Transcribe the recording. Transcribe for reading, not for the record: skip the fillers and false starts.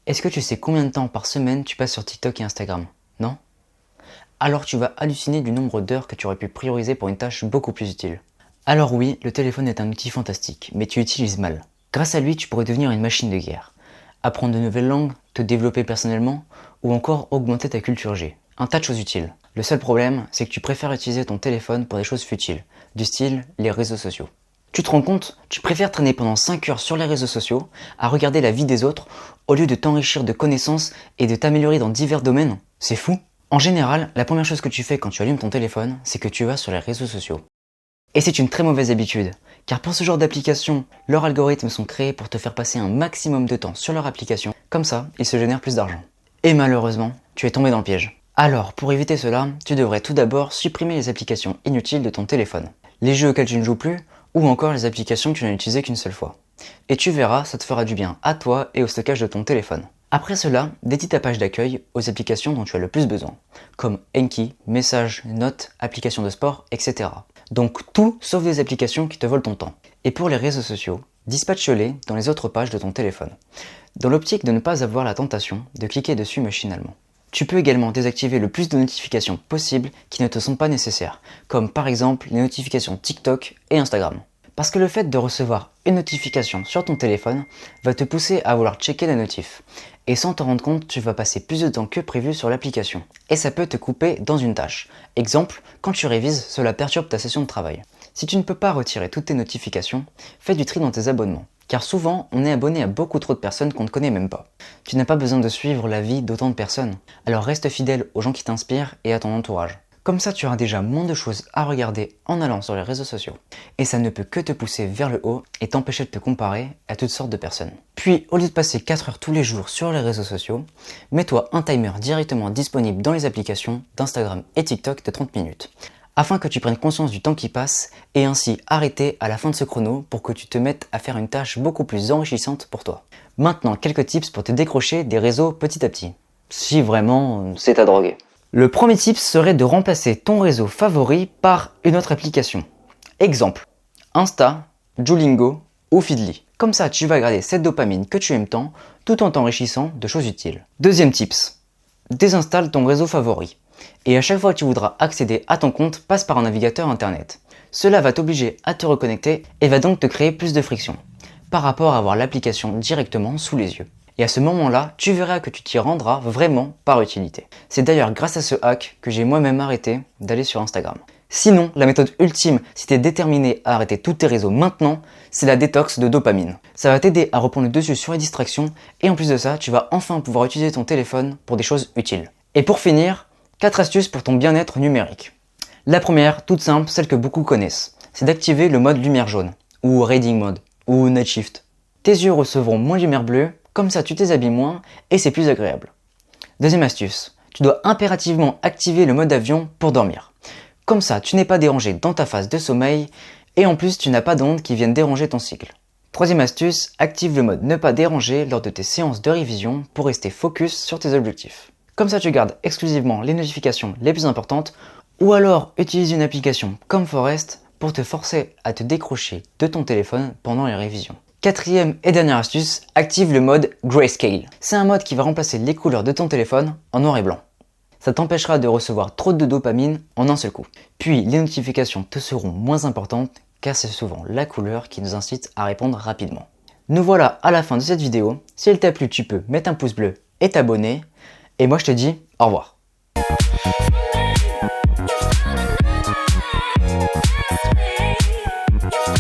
Est-ce que tu sais combien de temps par semaine tu passes sur TikTok et Instagram? Non? Alors tu vas halluciner du nombre d'heures que tu aurais pu prioriser pour une tâche beaucoup plus utile. Alors oui, le téléphone est un outil fantastique, mais tu l'utilises mal. Grâce à lui, tu pourrais devenir une machine de guerre. Apprendre de nouvelles langues, te développer personnellement, ou encore augmenter ta culture G. Un tas de choses utiles. Le seul problème, c'est que tu préfères utiliser ton téléphone pour des choses futiles, du style les réseaux sociaux. Tu te rends compte? Tu préfères traîner pendant 5 heures sur les réseaux sociaux à regarder la vie des autres au lieu de t'enrichir de connaissances et de t'améliorer dans divers domaines? C'est fou! En général, la première chose que tu fais quand tu allumes ton téléphone, c'est que tu vas sur les réseaux sociaux. Et c'est une très mauvaise habitude, car pour ce genre d'applications, leurs algorithmes sont créés pour te faire passer un maximum de temps sur leur application, comme ça, ils se génèrent plus d'argent. Et malheureusement, tu es tombé dans le piège. Alors, pour éviter cela, tu devrais tout d'abord supprimer les applications inutiles de ton téléphone. Les jeux auxquels tu ne joues plus, ou encore les applications que tu n'as utilisées qu'une seule fois. Et tu verras, ça te fera du bien à toi et au stockage de ton téléphone. Après cela, dédie ta page d'accueil aux applications dont tu as le plus besoin, comme Enki, messages, notes, applications de sport, etc. Donc tout sauf des applications qui te volent ton temps. Et pour les réseaux sociaux, dispatche-les dans les autres pages de ton téléphone, dans l'optique de ne pas avoir la tentation de cliquer dessus machinalement. Tu peux également désactiver le plus de notifications possibles qui ne te sont pas nécessaires, comme par exemple les notifications TikTok et Instagram. Parce que le fait de recevoir une notification sur ton téléphone va te pousser à vouloir checker la notif. Et sans t'en rendre compte, tu vas passer plus de temps que prévu sur l'application. Et ça peut te couper dans une tâche. Exemple, quand tu révises, cela perturbe ta session de travail. Si tu ne peux pas retirer toutes tes notifications, fais du tri dans tes abonnements. Car souvent, on est abonné à beaucoup trop de personnes qu'on ne connaît même pas. Tu n'as pas besoin de suivre la vie d'autant de personnes. Alors reste fidèle aux gens qui t'inspirent et à ton entourage. Comme ça, tu auras déjà moins de choses à regarder en allant sur les réseaux sociaux. Et ça ne peut que te pousser vers le haut et t'empêcher de te comparer à toutes sortes de personnes. Puis, au lieu de passer 4 heures tous les jours sur les réseaux sociaux, mets-toi un timer directement disponible dans les applications d'Instagram et TikTok de 30 minutes. Afin que tu prennes conscience du temps qui passe et ainsi arrêter à la fin de ce chrono pour que tu te mettes à faire une tâche beaucoup plus enrichissante pour toi. Maintenant, quelques tips pour te décrocher des réseaux petit à petit. Si vraiment c'est ta drogue. Le premier tip serait de remplacer ton réseau favori par une autre application. Exemple, Insta, Duolingo ou Feedly. Comme ça, tu vas garder cette dopamine que tu aimes tant, tout en t'enrichissant de choses utiles. Deuxième tips, désinstalle ton réseau favori. Et à chaque fois que tu voudras accéder à ton compte, passe par un navigateur internet. Cela va t'obliger à te reconnecter et va donc te créer plus de friction par rapport à avoir l'application directement sous les yeux. Et à ce moment-là, tu verras que tu t'y rendras vraiment par utilité. C'est d'ailleurs grâce à ce hack que j'ai moi-même arrêté d'aller sur Instagram. Sinon, la méthode ultime, si tu es déterminé à arrêter tous tes réseaux maintenant, c'est la détox de dopamine. Ça va t'aider à reprendre le dessus sur les distractions et en plus de ça, tu vas enfin pouvoir utiliser ton téléphone pour des choses utiles. Et pour finir, 4 astuces pour ton bien-être numérique. La première, toute simple, celle que beaucoup connaissent, c'est d'activer le mode lumière jaune, ou reading mode, ou night shift. Tes yeux recevront moins de lumière bleue, comme ça tu déshabilles moins et c'est plus agréable. Deuxième astuce, tu dois impérativement activer le mode avion pour dormir. Comme ça tu n'es pas dérangé dans ta phase de sommeil et en plus tu n'as pas d'ondes qui viennent déranger ton cycle. Troisième astuce, active le mode ne pas déranger lors de tes séances de révision pour rester focus sur tes objectifs. Comme ça tu gardes exclusivement les notifications les plus importantes ou alors utilise une application comme Forest pour te forcer à te décrocher de ton téléphone pendant les révisions. Quatrième et dernière astuce, active le mode Grayscale. C'est un mode qui va remplacer les couleurs de ton téléphone en noir et blanc. Ça t'empêchera de recevoir trop de dopamine en un seul coup. Puis les notifications te seront moins importantes car c'est souvent la couleur qui nous incite à répondre rapidement. Nous voilà à la fin de cette vidéo. Si elle t'a plu, tu peux mettre un pouce bleu et t'abonner. Et moi je te dis au revoir.